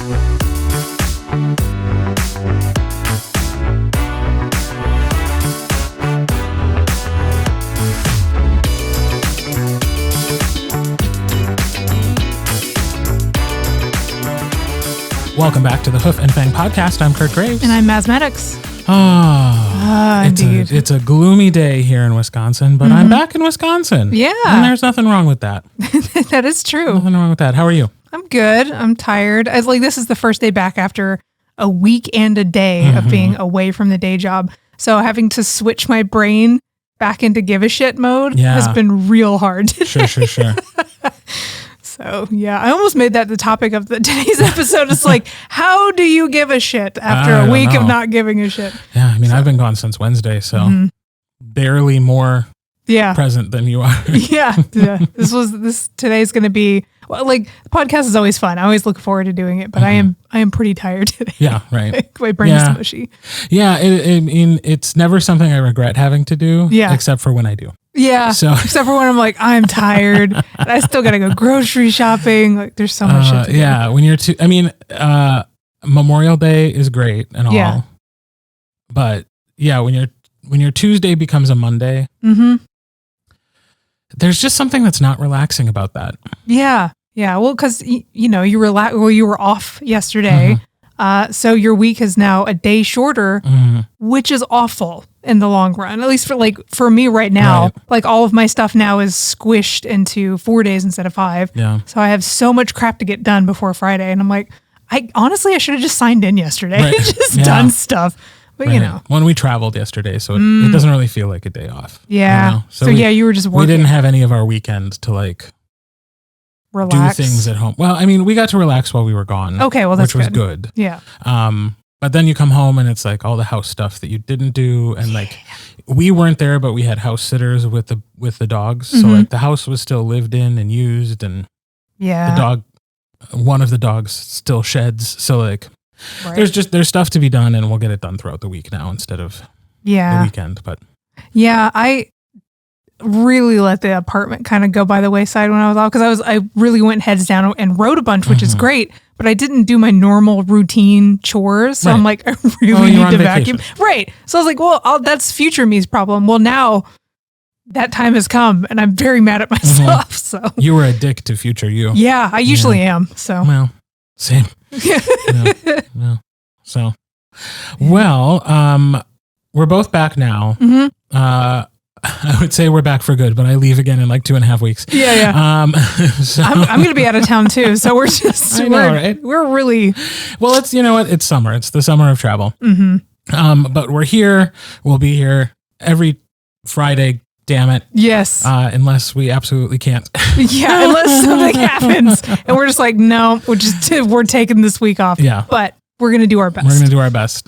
Welcome back to the Hoof and Fang podcast. I'm Kirt Graves. And I'm Maz Maddox. Indeed. It's a gloomy day here in Wisconsin, but I'm back in Wisconsin. Yeah. And there's nothing wrong with that. That is true. Nothing wrong with that. How are you? I'm good. I'm tired. This is the first day back after a week and a day of being away from the day job. So having to switch my brain back into give a shit mode has been real hard today. Sure. So, yeah, I almost made that the topic of today's episode. It's like, how do you give a shit after a week of not giving a shit? Yeah, I mean, I've been gone since Wednesday, so barely more present than you are. Yeah. Today's going to be, the podcast is always fun. I always look forward to doing it, but I am pretty tired today. Yeah, right. My brain is mushy. Yeah, it's never something I regret having to do, except for when I do. Yeah. So except for when I'm like, I'm tired and I still got to go grocery shopping. Like there's so much shit to do. Yeah. When you're Memorial Day is great and all, but when your Tuesday becomes a Monday, there's just something that's not relaxing about that. Yeah. Yeah. Well, cause you were off yesterday. So your week is now a day shorter, which is awful in the long run. At least for me right now, all of my stuff now is squished into 4 days instead of 5. Yeah. So I have so much crap to get done before Friday. And I'm like, I should have just signed in yesterday and just done stuff. But when we traveled yesterday, so it doesn't really feel like a day off. Yeah. So you were just working. We didn't have any of our weekend to relax. Do things at home. Well, I mean, we got to relax while we were gone. Okay, well that's which was good. Yeah. But then you come home and it's like all the house stuff that you didn't do, and we weren't there, but we had house sitters with the dogs, so the house was still lived in and used, and one of the dogs still sheds. So there's stuff to be done, and we'll get it done throughout the week now instead of the weekend. But I really let the apartment kind of go by the wayside when I was out, because I really went heads down and wrote a bunch, which is great, but I didn't do my normal routine chores. So I'm like, I really need to vacuum. Right. So I was like, well, that's future me's problem. Well, now that time has come and I'm very mad at myself. So you were a dick to future you. Yeah, I usually am. So well, same. So we're both back now. I would say we're back for good, but I leave again in 2.5 weeks. Yeah. So I'm going to be out of town too. So we're just, we're really, well, it's, it's summer. It's the summer of travel. But we're here. We'll be here every Friday. Damn it. Yes. Unless we absolutely can't. Yeah. Unless something happens and we're just like, no, we're taking this week off. Yeah. But we're going to do our best. We're going to do our best.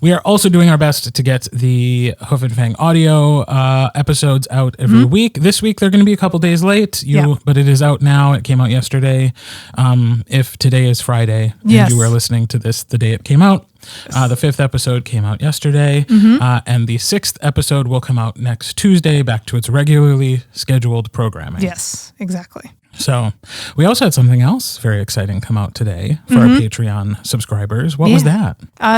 We are also doing our best to get the Hoof and Fang audio episodes out every week. This week, they're going to be a couple days late, but it is out now. It came out yesterday. If today is Friday and you were listening to this the day it came out, the 5th episode came out yesterday, and the 6th episode will come out next Tuesday, back to its regularly scheduled programming. Yes, exactly. So we also had something else very exciting come out today for our Patreon subscribers. What was that?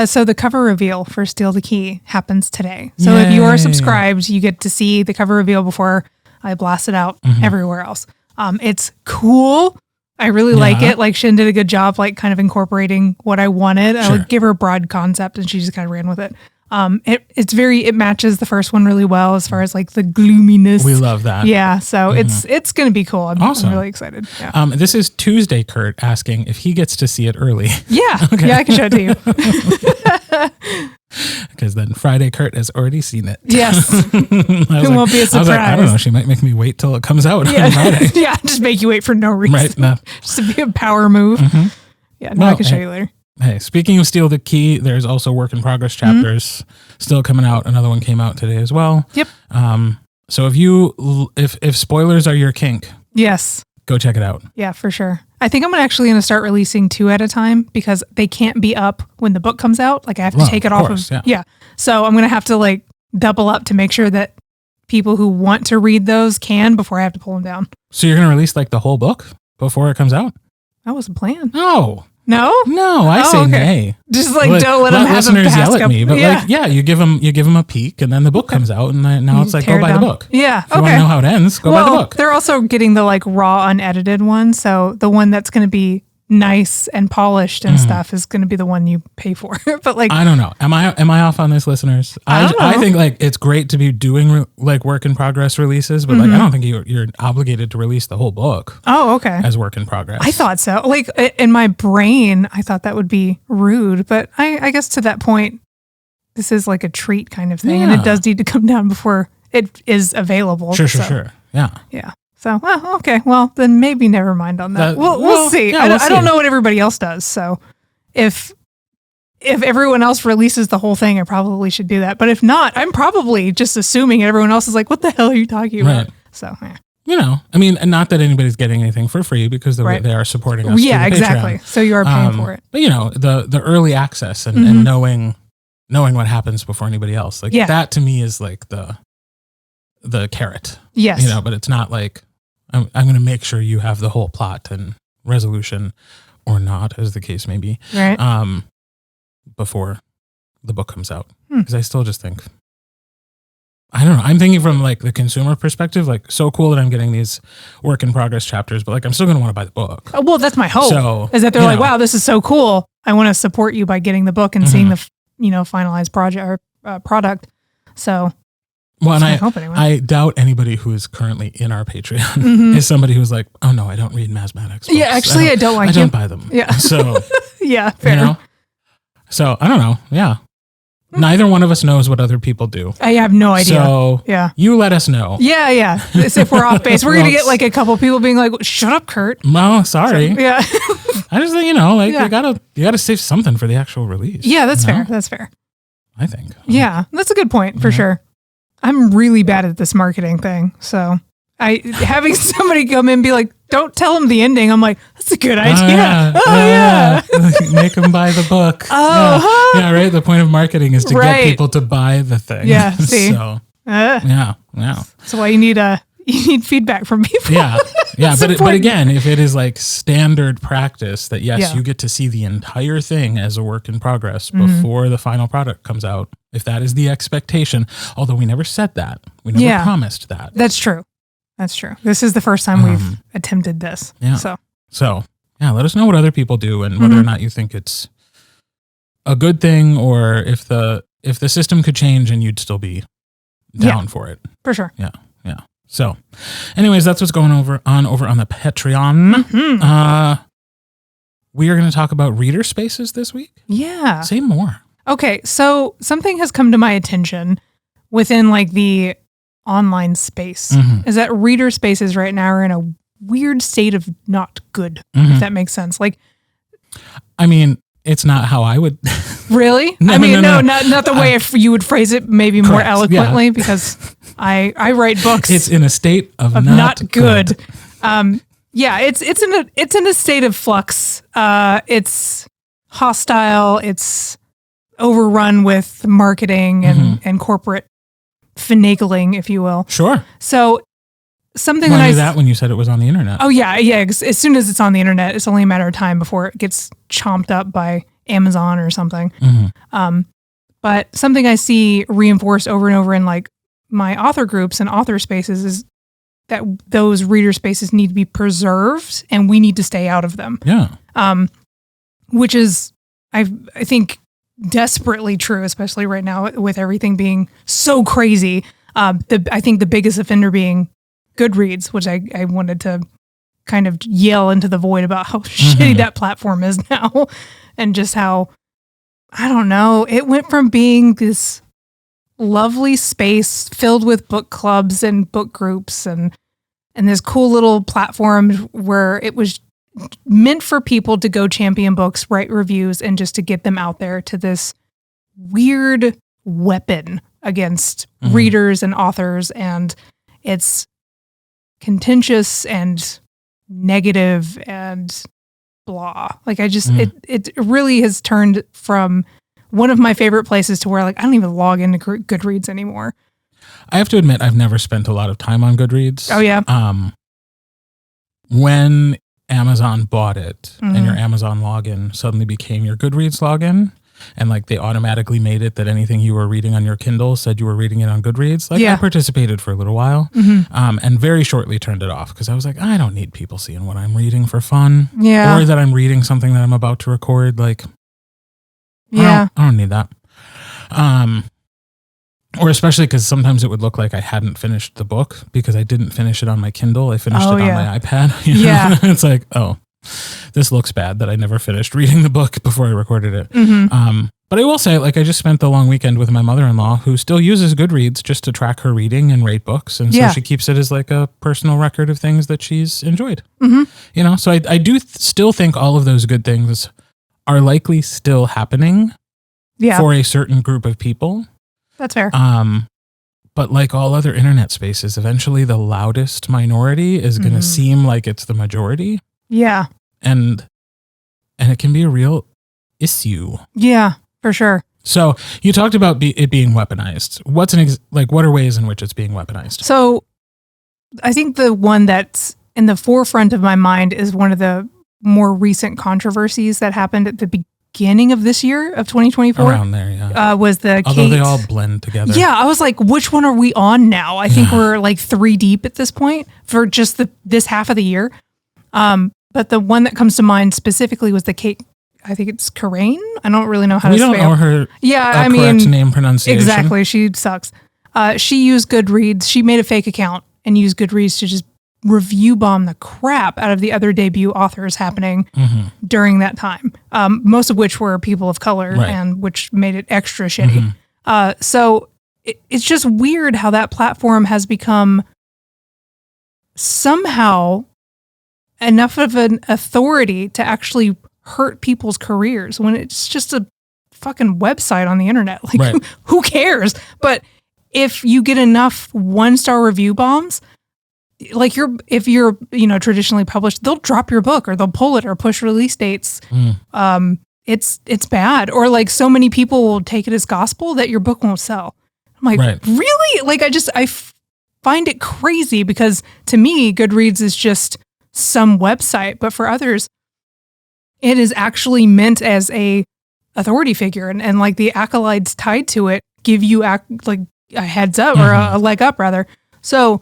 So the cover reveal for Steal the Key happens today. So if you are subscribed, you get to see the cover reveal before I blast it out everywhere else. It's cool. I really like it. Shin did a good job, kind of incorporating what I wanted. I would give her a broad concept and she just kind of ran with it. It matches the first one really well as far as the gloominess. We love that. Yeah. So it's going to be cool. I'm really excited. Yeah. This is Tuesday, Kirt asking if he gets to see it early. Yeah. Okay. Yeah, I can show it to you. Because then Friday, Kirt has already seen it. Yes. It won't be a surprise. I don't know. She might make me wait till it comes out on Friday. Yeah. Just make you wait for no reason. Right. No. Just to be a power move. Yeah. No, I can show you later. Hey, speaking of Steal the Key, there's also work in progress chapters still coming out. Another one came out today as well. Yep. So if spoilers are your kink, yes, go check it out. Yeah, for sure. I think I'm actually going to start releasing 2 at a time because they can't be up when the book comes out. I have to take it off of. Yeah. So I'm going to have to double up to make sure that people who want to read those can before I have to pull them down. So you're going to release the whole book before it comes out? That was the plan. Oh. No? No, I say nay. Just like don't let them have listeners a yell at me, but yeah. you give them a peek, and then the book comes out, and now it's like go buy the book. Yeah, if you want to know how it ends, go buy the book. They're also getting the like raw, unedited one, so the one that's going to be nice and polished and stuff is going to be the one you pay for. But like, I don't know. Am I off on this, listeners? I think like it's great to be doing like work in progress releases, but like I don't think you're obligated to release the whole book. Oh, okay. As work in progress. I thought so. Like in my brain, I thought that would be rude, but I guess to that point, this is like a treat kind of thing, and it does need to come down before it is available. Sure. Yeah. So, okay. Well, then maybe never mind on that. We'll see. Yeah, I don't know what everybody else does. So if everyone else releases the whole thing, I probably should do that. But if not, I'm probably just assuming everyone else is like, what the hell are you talking about? Right. So, You know, I mean, and not that anybody's getting anything for free because they are supporting us. Yeah, exactly. Patreon. So you are paying for it. But you know, the early access and knowing what happens before anybody else, like that to me is like the carrot. Yes. You know, but it's not like I'm going to make sure you have the whole plot and resolution or not, as the case may be, right? Before the book comes out. Because I still just think, I don't know. I'm thinking from like the consumer perspective, like so cool that I'm getting these work in progress chapters, but like I'm still going to want to buy the book. Oh, well, that's my hope. Is that they're like, wow, this is so cool. I want to support you by getting the book and seeing the finalized project or product. So. Well, and I doubt anybody who is currently in our Patreon is somebody who's like, oh no, I don't read Maz Maddox books. Yeah, actually, I don't like I don't buy them. Yeah. So yeah, fair. You know? So I don't know. Yeah. Neither one of us knows what other people do. I have no idea. So you let us know. Yeah. If we're off base, we're going to get like a couple people being like, shut up, Kirt. No, sorry. So, yeah. I just think, you gotta save something for the actual release. Yeah, that's fair. That's fair. I think. Yeah, that's a good point for sure. I'm really bad at this marketing thing. So having somebody come in and be like, don't tell them the ending. I'm like, that's a good idea. Yeah. Make them buy the book. Yeah, right. The point of marketing is to get people to buy the thing. Yeah. See. So, yeah. That's why you need feedback from people. Yeah. But again, if it is like standard practice that you get to see the entire thing as a work in progress before the final product comes out, if that is the expectation, although we never said that, we never promised that. That's true. This is the first time we've attempted this. Yeah. So let us know what other people do and whether or not you think it's a good thing or if the system could change and you'd still be down for it. For sure. Yeah. So anyways, that's what's going on the Patreon. We are going to talk about reader spaces this week. Yeah. Say more. Okay. So something has come to my attention within like the online space is that reader spaces right now are in a weird state of not good, if that makes sense. Like, I mean, it's not how I would. Really? No, not the way if you would phrase it, maybe more eloquently, because I write books. It's in a state of not good. It's in a state of flux. It's hostile. It's overrun with marketing and corporate finagling, if you will. Sure. So something I knew that when you said it was on the internet. Oh yeah. As soon as it's on the internet, it's only a matter of time before it gets chomped up by Amazon or something. But something I see reinforced over and over in like my author groups and author spaces is that those reader spaces need to be preserved and we need to stay out of them. Yeah. Which is, I think, desperately true, especially right now with everything being so crazy. I think the biggest offender being Goodreads, which I wanted to kind of yell into the void about how shitty that platform is now. And just how, I don't know, it went from being this lovely space filled with book clubs and book groups and this cool little platform where it was meant for people to go champion books, write reviews, and just to get them out there to this weird weapon against readers and authors. And it's contentious and negative and blah. Like I just, it really has turned from one of my favorite places to where like I don't even log into Goodreads anymore. I have to admit, I've never spent a lot of time on Goodreads. Oh yeah. When Amazon bought it and your Amazon login suddenly became your Goodreads login. And like they automatically made it that anything you were reading on your Kindle said you were reading it on Goodreads. Like I participated for a little while and very shortly turned it off because I was like, I don't need people seeing what I'm reading for fun. Yeah. Or that I'm reading something that I'm about to record. Like, I don't need that. Or especially because sometimes it would look like I hadn't finished the book because I didn't finish it on my Kindle. I finished it on my iPad. You know? Yeah. It's like, oh, this looks bad that I never finished reading the book before I recorded it. But I will say, like, I just spent the long weekend with my mother-in-law who still uses Goodreads just to track her reading and rate books. And so she keeps it as like a personal record of things that she's enjoyed. You know, so I do still think all of those good things are likely still happening for a certain group of people. That's fair. But like all other internet spaces, eventually the loudest minority is going to seem like it's the majority. Yeah. And it can be a real issue. Yeah, for sure. So you talked about it being weaponized. What's what are ways in which it's being weaponized? So I think the one that's in the forefront of my mind is one of the more recent controversies that happened at the beginning of this year of 2024. Around there, yeah. Was the Although they all blend together. Yeah, I was like, which one are we on now? I think we're like 3 deep at this point for just this half of the year. But the one that comes to mind specifically was the Kate, I think it's Karain. I don't really know how to spell. We don't know her correct name pronunciation. Exactly, she sucks. She used Goodreads. She made a fake account and used Goodreads to just review bomb the crap out of the other debut authors happening during that time, most of which were people of color, and which made it extra shitty. So it's just weird how that platform has become somehow enough of an authority to actually hurt people's careers when it's just a fucking website on the internet. Like, who cares? But if you get enough 1-star review bombs, like if you're traditionally published, they'll drop your book or they'll pull it or push release dates. It's bad. Or like so many people will take it as gospel that your book won't sell. I'm like, really? Like I find it crazy because to me, Goodreads is just some website, but for others, it is actually meant as a authority figure, and like the acolytes tied to it give you like a heads up or a leg up rather. So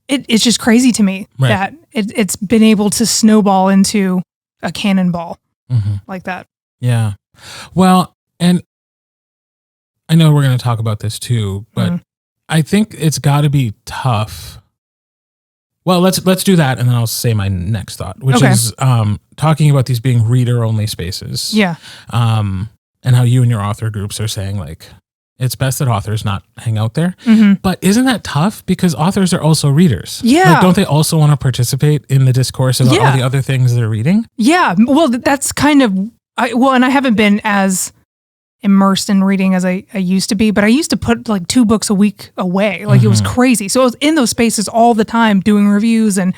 it's just crazy to me that it's been able to snowball into a cannonball like that. Yeah. Well, and I know we're going to talk about this too, but I think it's got to be tough. Well, let's do that, and then I'll say my next thought, which is talking about these being reader-only spaces. Yeah. And how you and your author groups are saying, like, it's best that authors not hang out there. But isn't that tough? Because authors are also readers. Yeah. Like, don't they also want to participate in the discourse about all the other things they're reading? Yeah. Well, that's kind of... and I haven't been as immersed in reading as I used to be, but I used to put like 2 books a week away. Like it was crazy. So I was in those spaces all the time doing reviews and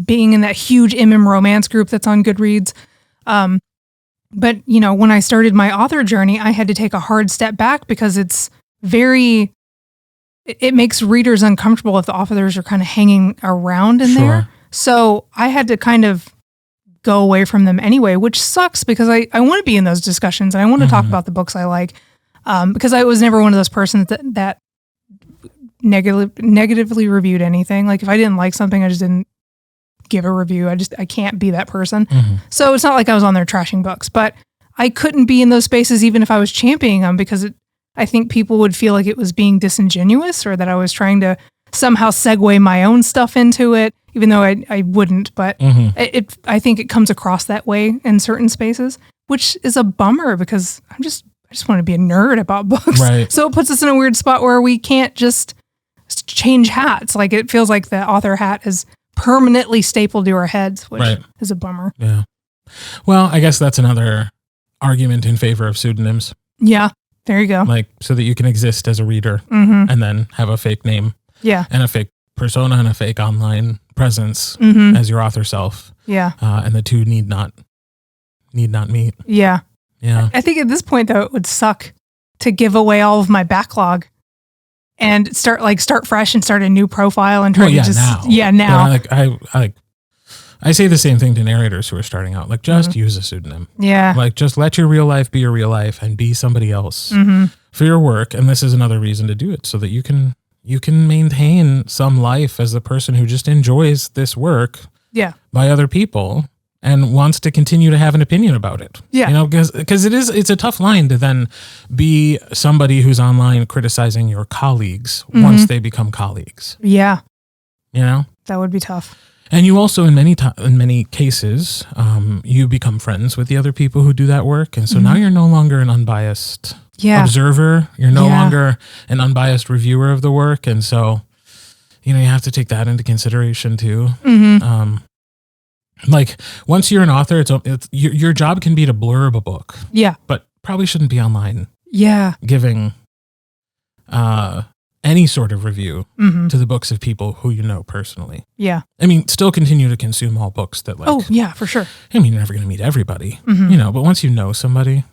being in that huge romance group that's on Goodreads. But when I started my author journey, I had to take a hard step back because it makes readers uncomfortable if the authors are kind of hanging around in there. So I had to kind of go away from them anyway, which sucks because I want to be in those discussions and I want to talk about the books I like, because I was never one of those persons that negatively reviewed anything. Like if I didn't like something, I just didn't give a review. I can't be that person. So it's not like I was on there trashing books, but I couldn't be in those spaces even if I was championing them because I think people would feel like it was being disingenuous or that I was trying to somehow segue my own stuff into it, even though I wouldn't. But I think it comes across that way in certain spaces, which is a bummer because I just want to be a nerd about books. So it puts us in a weird spot where we can't just change hats. Like it feels like the author hat is permanently stapled to our heads, which is a bummer. Yeah. Well, I guess that's another argument in favor of pseudonyms. Yeah. There you go. Like so that you can exist as a reader and then have a fake name. Yeah. And a fake persona and a fake online presence as your author self. Yeah. And the two need not meet. Yeah. Yeah. I think at this point though, it would suck to give away all of my backlog and start fresh and start a new profile and try to just now. Yeah, now. I I say the same thing to narrators who are starting out. Like, just use a pseudonym. Yeah. Like, just let your real life be your real life and be somebody else for your work. And this is another reason to do it, so that you can maintain some life as the person who just enjoys this work by other people and wants to continue to have an opinion about it. Yeah. You know, because it's a tough line to then be somebody who's online criticizing your colleagues once they become colleagues. Yeah. You know? That would be tough. And you also, in many cases, you become friends with the other people who do that work. And so now you're no longer an unbiased observer. You're no longer an unbiased reviewer of the work. And so, you know, you have to take that into consideration too. Like, once you're an author, it's your job can be to blurb a book. Yeah. But probably shouldn't be online. Yeah. Giving any sort of review to the books of people who you know personally. Yeah. I mean, still continue to consume all books that, like... Oh, yeah, for sure. I mean, you're never going to meet everybody, you know, but once you know somebody...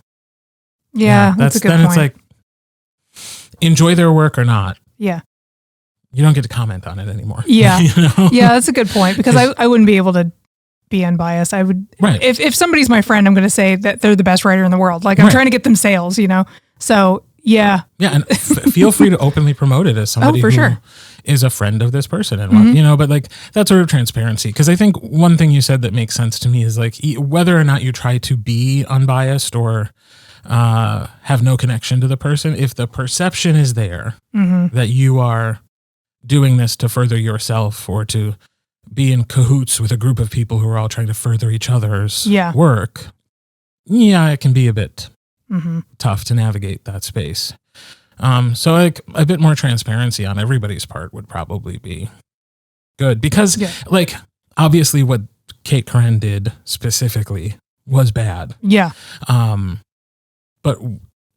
Yeah, that's a good point. Then it's like, enjoy their work or not. Yeah. You don't get to comment on it anymore. Yeah. You know? Yeah, that's a good point, because I wouldn't be able to be unbiased. I would... Right. If somebody's my friend, I'm going to say that they're the best writer in the world. Like, I'm trying to get them sales, you know? So... Yeah. Yeah. And feel free to openly promote it as somebody who is a friend of this person and you know, but like that sort of transparency. Cause I think one thing you said that makes sense to me is like whether or not you try to be unbiased or have no connection to the person, if the perception is there that you are doing this to further yourself or to be in cahoots with a group of people who are all trying to further each other's work, it can be a bit tough to navigate that space. So like a bit more transparency on everybody's part would probably be good, because like obviously what Kate Corinne did specifically was bad. Yeah. But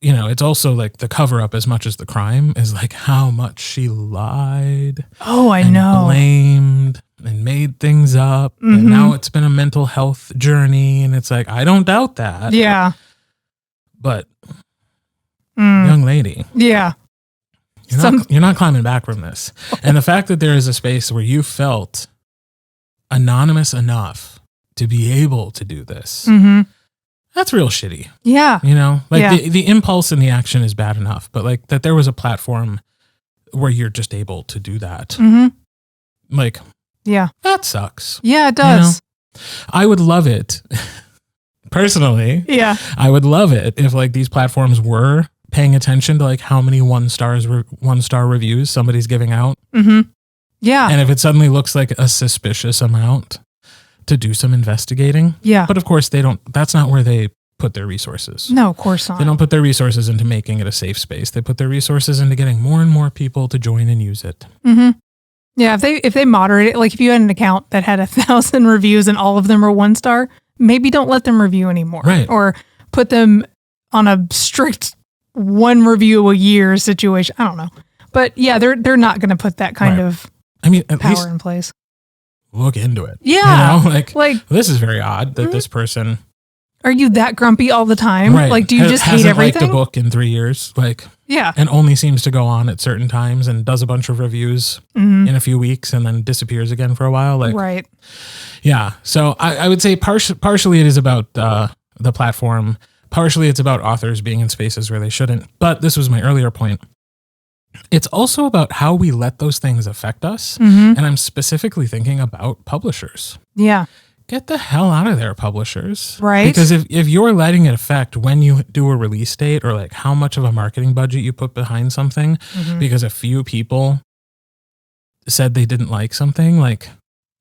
you know, it's also like the cover up as much as the crime is like how much she lied. Oh, I know. Blamed and made things up. And now it's been a mental health journey, and it's like, I don't doubt that. Yeah. But young lady, you're not climbing back from this. And the fact that there is a space where you felt anonymous enough to be able to do this, that's real shitty. Yeah. You know, like the impulse and the action is bad enough, but like that there was a platform where you're just able to do that. Like, that sucks. Yeah, it does. You know? I would love it. Personally, I would love it if like these platforms were paying attention to like how many one-star reviews somebody's giving out. Yeah. And if it suddenly looks like a suspicious amount, to do some investigating. Yeah. But of course that's not where they put their resources. No, of course not. They don't put their resources into making it a safe space. They put their resources into getting more and more people to join and use it. Yeah. If they moderate it, like if you had an account that had 1,000 reviews and all of them are 1-star, maybe don't let them review anymore. Right. Or put them on a strict 1 review a year situation. I don't know. But yeah, they're not going to put that kind of power in place. Look into it. Yeah. You know, like this is very odd that this person... Are you that grumpy all the time? Right. Like, do you just hate everything? Hasn't liked a book in 3 years. Like, and only seems to go on at certain times and does a bunch of reviews in a few weeks and then disappears again for a while. Like, right. Yeah. So I would say partially it is about the platform. Partially it's about authors being in spaces where they shouldn't. But this was my earlier point. It's also about how we let those things affect us. And I'm specifically thinking about publishers. Yeah. Get the hell out of there, publishers. Right. Because if you're letting it affect when you do a release date or like how much of a marketing budget you put behind something because a few people said they didn't like something, like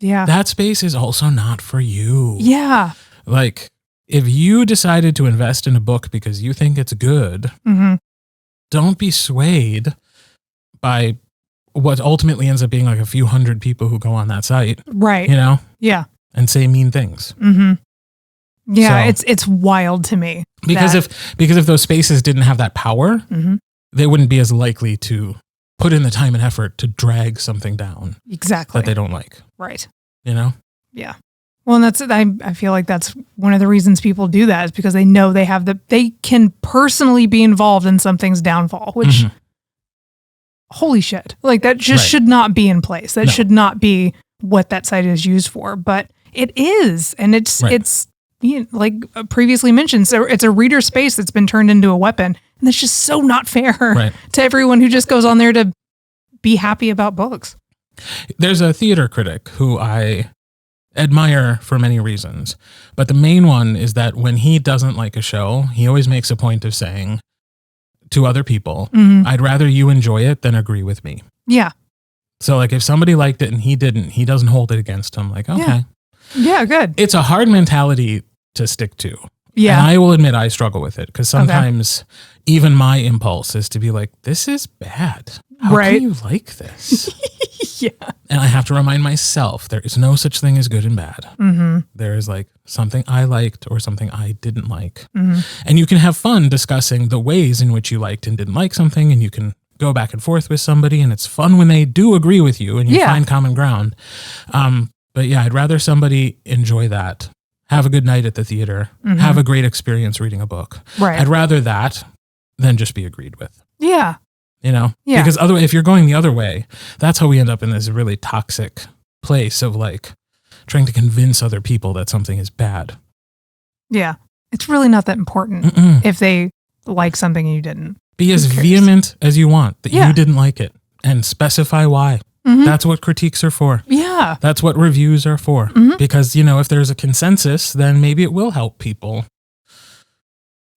that space is also not for you. Yeah. Like if you decided to invest in a book because you think it's good, don't be swayed by what ultimately ends up being like a few hundred people who go on that site. Right. You know? Yeah. And say mean things. Yeah, so, it's wild to me. Because if those spaces didn't have that power, they wouldn't be as likely to put in the time and effort to drag something down. Exactly. That they don't like. Right. You know? Yeah. Well, and I feel like that's one of the reasons people do that is because they know they can personally be involved in something's downfall, which holy shit. Like that just should not be in place. That should not be what that site is used for. But It is. And it's like previously mentioned, so it's a reader space that's been turned into a weapon. And that's just so not fair to everyone who just goes on there to be happy about books. There's a theater critic who I admire for many reasons, but the main one is that when he doesn't like a show, he always makes a point of saying to other people, I'd rather you enjoy it than agree with me. Yeah. So like if somebody liked it and he didn't, he doesn't hold it against him. Like, okay. Yeah, good. It's a hard mentality to stick to. Yeah. And I will admit I struggle with it because sometimes even my impulse is to be like, this is bad. How can you like this? Yeah. And I have to remind myself there is no such thing as good and bad. There is like something I liked or something I didn't like. And you can have fun discussing the ways in which you liked and didn't like something, and you can go back and forth with somebody, and it's fun when they do agree with you and you find common ground. But yeah, I'd rather somebody enjoy that, have a good night at the theater, have a great experience reading a book. I'd rather that than just be agreed with. Yeah. You know? Yeah. Because otherwise, if you're going the other way, that's how we end up in this really toxic place of like trying to convince other people that something is bad. Yeah. It's really not that important if they like something and you didn't. Be as vehement as you want that you didn't like it and specify why. That's what critiques are for. Yeah. That's what reviews are for. Because, you know, if there's a consensus, then maybe it will help people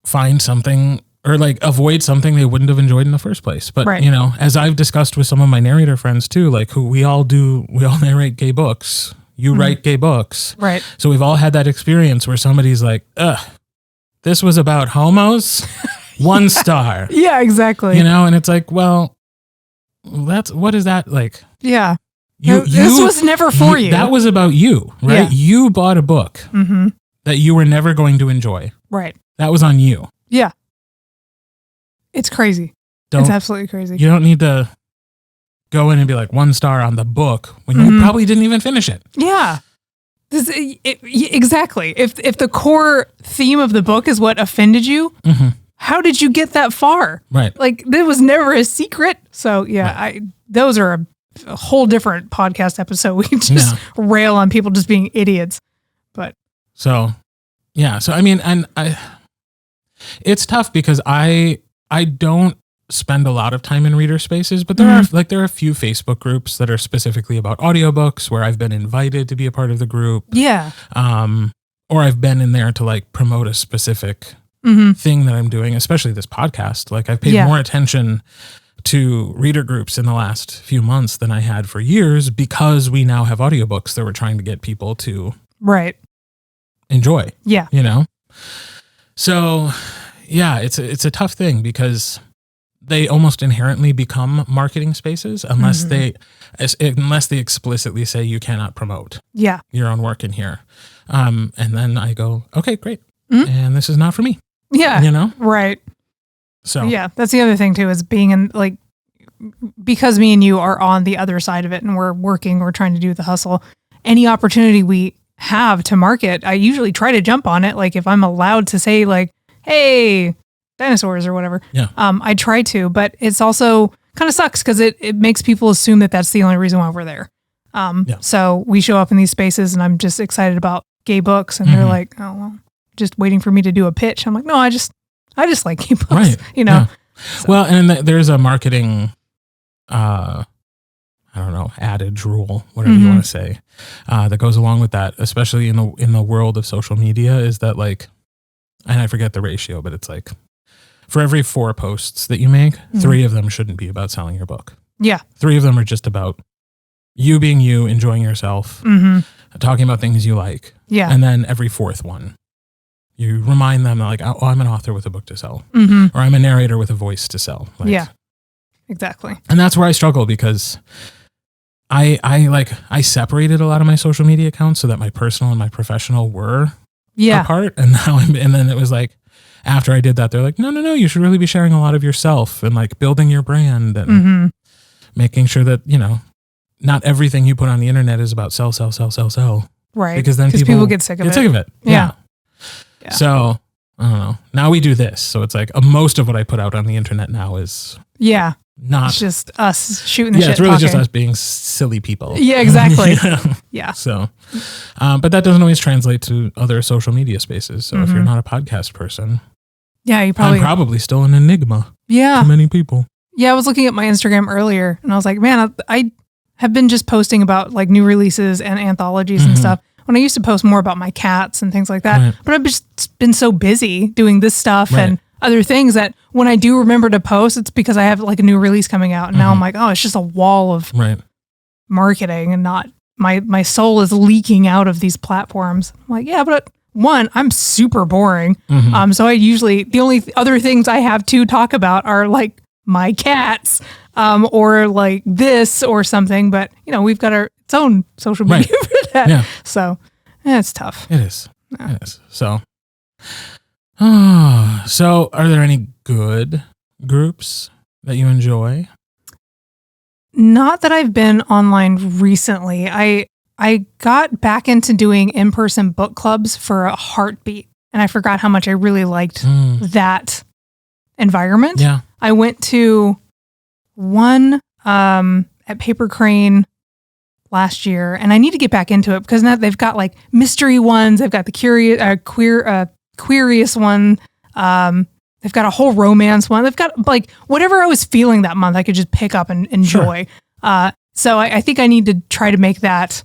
find something or like avoid something they wouldn't have enjoyed in the first place. But, you know, as I've discussed with some of my narrator friends too, like who we all narrate gay books. You write gay books. Right. So we've all had that experience where somebody's like, this was about homos. 1 star. Yeah, exactly. You know, and it's like, well, what is that like? Yeah. This was never for you. That was about you, right? Yeah. You bought a book that you were never going to enjoy. Right. That was on you. Yeah. It's crazy. It's absolutely crazy. You don't need to go in and be like 1 star on the book when you probably didn't even finish it. Yeah. Exactly. If the core theme of the book is what offended you, how did you get that far? Right. Like, there was never a secret. So, yeah, those are a whole different podcast episode. We just rail on people just being idiots. But so, yeah. So, I mean, and it's tough because I don't spend a lot of time in reader spaces, but there are a few Facebook groups that are specifically about audiobooks where I've been invited to be a part of the group. Yeah. Or I've been in there to like promote a specific thing that I'm doing, especially this podcast. Like I've paid more attention to reader groups in the last few months than I had for years because we now have audiobooks that we're trying to get people to enjoy. Yeah. You know? So yeah, it's a tough thing because they almost inherently become marketing spaces unless they explicitly say you cannot promote your own work in here. And then I go, okay, great. And this is not for me. Yeah. You know? Right. So yeah, that's the other thing too, is being in like, because me and you are on the other side of it and we're trying to do the hustle. Any opportunity we have to market, I usually try to jump on it. Like if I'm allowed to say like, hey, dinosaurs or whatever. Yeah. I try to, but it's also kind of sucks because it makes people assume that that's the only reason why we're there. So we show up in these spaces and I'm just excited about gay books and they're like, oh, well, just waiting for me to do a pitch. I'm like, no, I just like gay books, you know? Yeah. So. Well, and there's a marketing, I don't know, adage, rule, whatever you want to say, that goes along with that, especially in the world of social media, is that like, and I forget the ratio, but it's like for every 4 posts that you make, 3 of them shouldn't be about selling your book. Yeah. 3 of them are just about you being you, enjoying yourself, talking about things you like. Yeah. And then every 4th one, you remind them like, oh, I'm an author with a book to sell, or I'm a narrator with a voice to sell. Like, yeah, exactly. And that's where I struggle because I separated a lot of my social media accounts so that my personal and my professional were apart. And now and then it was like, after I did that, they're like, no, you should really be sharing a lot of yourself and like building your brand and making sure that, you know, not everything you put on the internet is about sell. Right. Because then people get sick of it. Yeah. So I don't know. Now we do this. So it's like most of what I put out on the internet now is not it's just us shooting the shit. Yeah, it's really talking. just us being silly people. Yeah, exactly. Yeah. So, but that doesn't always translate to other social media spaces. So if you're not a podcast person, I'm probably still an enigma. Yeah. To many people. Yeah, I was looking at my Instagram earlier and I was like, man, I have been just posting about like new releases and anthologies and stuff. When I used to post more about my cats and things like that. Right. But I've just been so busy doing this stuff and other things that when I do remember to post, it's because I have like a new release coming out. And now I'm like, oh, it's just a wall of marketing and not my soul is leaking out of these platforms. I'm like, yeah, but one, I'm super boring. So I usually, the only other things I have to talk about are like my cats or like this or something. But, we've got its own social media for that. Yeah. So it's tough. It is. Yeah. It is. So are there any good groups that you enjoy? Not that I've been online recently. I got back into doing in-person book clubs for a heartbeat, and I forgot how much I really liked that environment. Yeah. I went to one at Paper Crane last year, and I need to get back into it because now they've got like mystery ones. They've got the queeriest one. They've got a whole romance one. They've got like whatever I was feeling that month, I could just pick up and enjoy. Sure. So I think I need to try to make that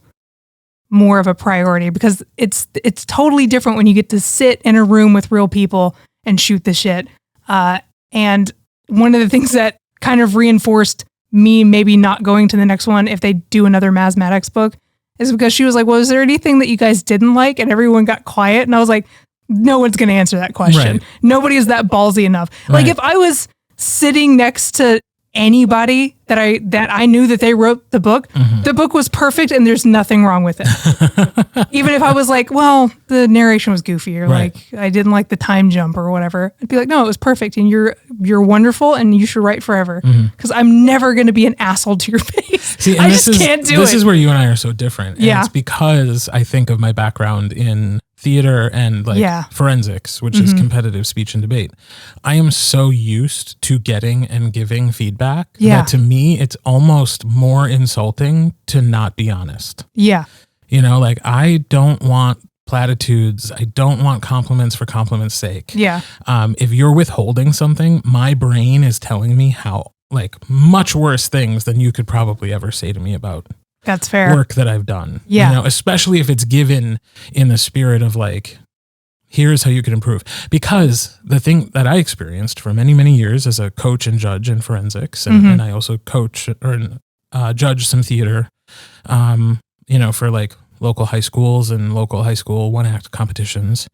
more of a priority because it's totally different when you get to sit in a room with real people and shoot the shit. And one of the things that kind of reinforced me maybe not going to the next one if they do another Maz Maddox book is because she was like, well, is there anything that you guys didn't like? And everyone got quiet. And I was like, no one's going to answer that question. Right. Nobody is that ballsy enough. Right. Like if I was sitting next to anybody that I knew that they wrote the book was perfect and there's nothing wrong with it. Even if I was like, well, the narration was goofy or like I didn't like the time jump or whatever, I'd be like, no, it was perfect and you're wonderful and you should write forever because I'm never going to be an asshole to your face. See, I just can't do it. This is where you and I are so different. And it's because I think of my background in theater and forensics, which is competitive speech and debate. I am so used to getting and giving feedback that to me, it's almost more insulting to not be honest. Yeah. Like I don't want platitudes. I don't want compliments for compliments' sake. Yeah. If you're withholding something, my brain is telling me how like much worse things than you could probably ever say to me about that's fair work that I've done. Yeah. Especially if it's given in the spirit of like, here's how you can improve. Because the thing that I experienced for many, many years as a coach and judge in forensics, and I also coach or judge some theater, for like local high schools and local high school one-act competitions.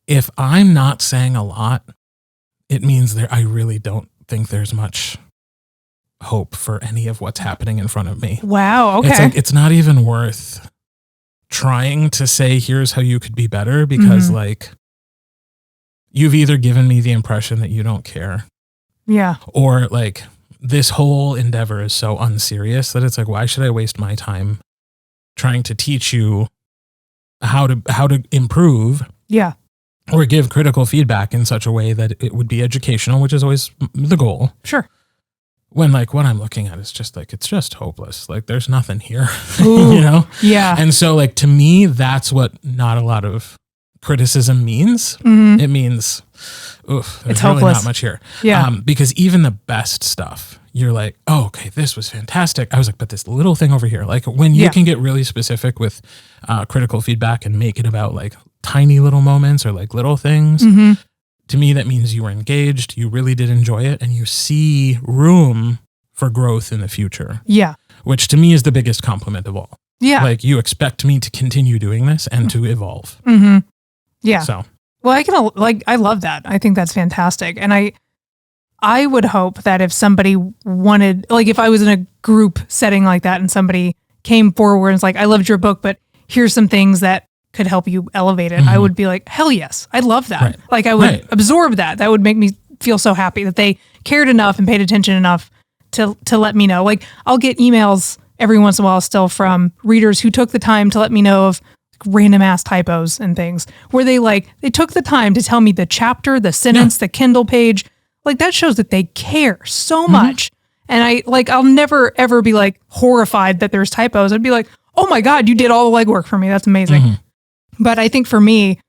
If I'm not saying a lot, it means I really don't think there's much hope for any of what's happening in front of me. Wow. Okay. It's like, it's not even worth trying to say, here's how you could be better because like you've either given me the impression that you don't care. Yeah. Or like this whole endeavor is so unserious that it's like, why should I waste my time trying to teach you how to improve? Yeah. Or give critical feedback in such a way that it would be educational, which is always the goal. Sure. When like what I'm looking at is just like, it's just hopeless. Like there's nothing here, Ooh, Yeah. And so like, to me, that's what not a lot of criticism means. It means, there's it's really hopeless. Not much here. Yeah. Because even the best stuff, you're like, oh, okay, this was fantastic. I was like, but this little thing over here, like when you can get really specific with critical feedback and make it about like tiny little moments or like little things, to me, that means you were engaged, you really did enjoy it, and you see room for growth in the future. Yeah. Which to me is the biggest compliment of all. Yeah. Like you expect me to continue doing this and to evolve. Yeah. So. Well, I love that. I think that's fantastic. And I would hope that if somebody wanted, like if I was in a group setting like that and somebody came forward and was like, I loved your book, but here's some things that could help you elevate it. I would be like, hell yes, I love that. Right. Like I would absorb that. That would make me feel so happy that they cared enough and paid attention enough to let me know. Like I'll get emails every once in a while still from readers who took the time to let me know of random ass typos and things where they took the time to tell me the chapter, the sentence, the Kindle page. Like that shows that they care so much. And I'll never ever be like horrified that there's typos. I'd be like, oh my God, you did all the legwork for me. That's amazing. But I think for me,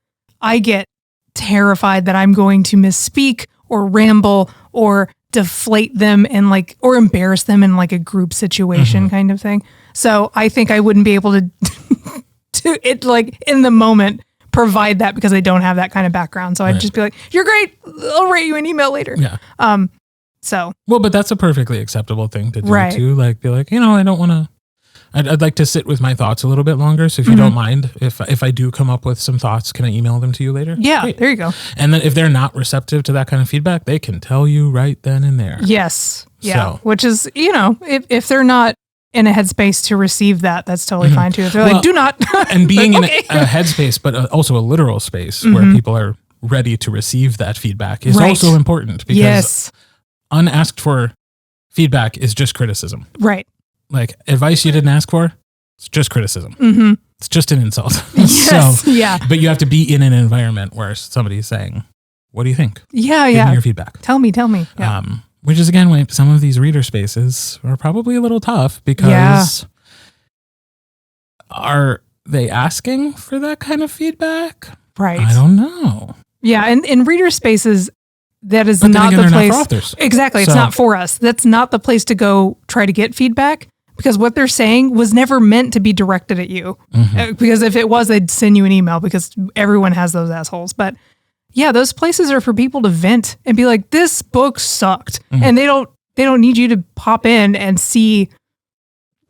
I get terrified that I'm going to misspeak or ramble or deflate them and or embarrass them in like a group situation kind of thing. So I think I wouldn't be able to it like in the moment provide that because I don't have that kind of background. So I'd just be like, you're great. I'll write you an email later. Yeah. Well, but that's a perfectly acceptable thing to do too. Like be like, I don't want to, I'd like to sit with my thoughts a little bit longer. So if you don't mind, if I do come up with some thoughts, can I email them to you later? Yeah, Great. there you go. And then if they're not receptive to that kind of feedback, they can tell you right then and there. Yes. Yeah. So. Which is, if they're not in a headspace to receive that, that's totally fine too. If they're like, do not. And being in a headspace, but also a literal space where people are ready to receive that feedback is also important because unasked for feedback is just criticism. Right. Like advice you didn't ask for, it's just criticism. It's just an insult. Yes. But you have to be in an environment where somebody's saying, what do you think? Yeah. Give me your feedback. Tell me. Yeah. Which is again, why some of these reader spaces are probably a little tough because are they asking for that kind of feedback? Right. I don't know. Yeah. And in reader spaces, that is but not the place. Not for authors. Exactly. It's not for us. That's not the place to go try to get feedback because what they're saying was never meant to be directed at you. Because if it was, they'd send you an email because everyone has those assholes. But yeah, those places are for people to vent and be like, this book sucked. And they don't need you to pop in and see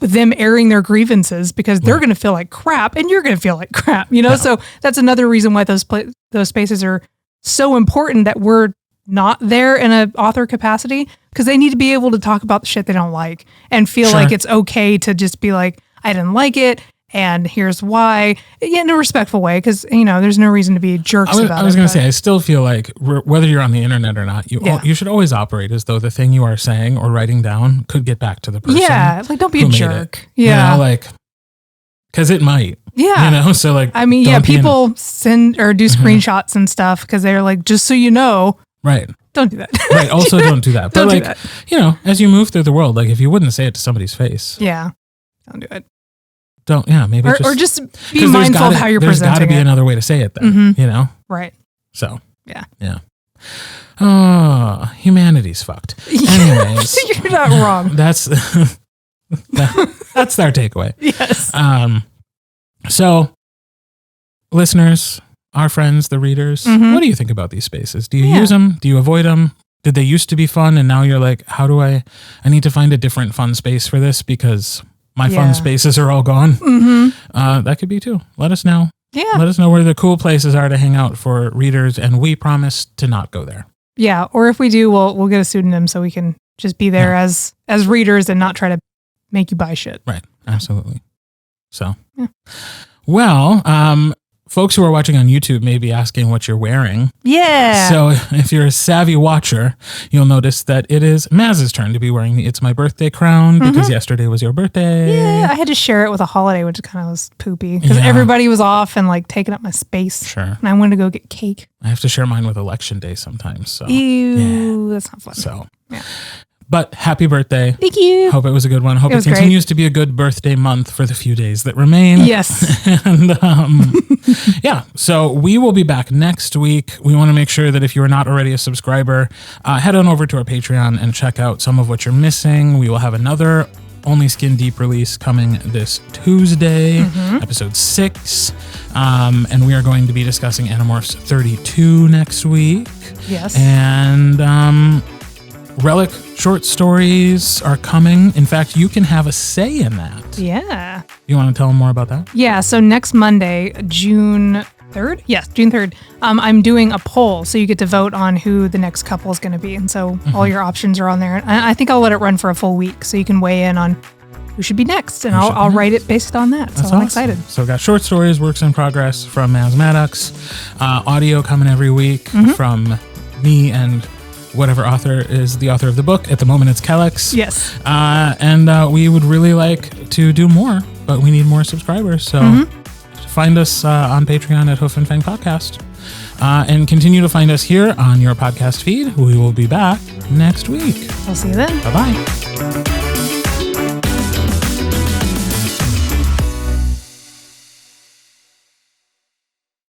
them airing their grievances because they're going to feel like crap and you're going to feel like crap, So that's another reason why those spaces are so important that we're not there in an author capacity because they need to be able to talk about the shit they don't like and feel like it's okay to just be like, I didn't like it. And here's why, in a respectful way, because, there's no reason to be jerks about it. I was going to say, I still feel like whether you're on the internet or not, you should always operate as though the thing you are saying or writing down could get back to the person. Yeah, like don't be a jerk. Yeah. Because it might. Yeah. So like. I mean, people send or do screenshots and stuff because they're like, just so you know. Right. Don't do that. Right. Also don't do that. Don't but do that. As you move through the world, like if you wouldn't say it to somebody's face. Yeah. Don't do it. Maybe or just be mindful of how you're presenting it. There's got to be another way to say it then, Right. So. Yeah. Yeah. Oh, humanity's fucked. Anyways. You're not wrong. That's our takeaway. Yes. So, listeners, our friends, the readers, what do you think about these spaces? Do you use them? Do you avoid them? Did they used to be fun and now you're like, how do I need to find a different fun space for this because my fun spaces are all gone? That could be too. Let us know. Yeah. Let us know where the cool places are to hang out for readers and we promise to not go there. Yeah. Or if we do, we'll get a pseudonym so we can just be there as readers and not try to make you buy shit. Right. Absolutely. So, well, folks who are watching on YouTube may be asking what you're wearing. Yeah. So if you're a savvy watcher, you'll notice that it is Maz's turn to be wearing the It's My Birthday crown because yesterday was your birthday. Yeah, I had to share it with a holiday, which kind of was poopy because everybody was off and like taking up my space. Sure. And I wanted to go get cake. I have to share mine with election day sometimes. So. Ew, that's not fun. So. Yeah. But happy birthday. Thank you. Hope it was a good one. Hope it continues to be a good birthday month for the few days that remain. Yes. And so we will be back next week. We want to make sure that if you are not already a subscriber, head on over to our Patreon and check out some of what you're missing. We will have another Only Skin Deep release coming this Tuesday, episode 6. And we are going to be discussing Animorphs 32 next week. Yes. And Relic short stories are coming. In fact, you can have a say in that. Yeah. You want to tell them more about that? Yeah. So next Monday, June 3rd? Yes, June 3rd. I'm doing a poll, so you get to vote on who the next couple is going to be. And so all your options are on there. And I think I'll let it run for a full week, so you can weigh in on who should be next. And I'll write it based on that. So I'm excited. So we've got short stories, works in progress from Maz Maddox, audio coming every week from me and whatever author is the author of the book. At the moment, it's Kellex. Yes. And we would really like to do more, but we need more subscribers. So find us on Patreon at Hoof and Fang Podcast. And continue to find us here on your podcast feed. We will be back next week. I'll see you then. Bye-bye.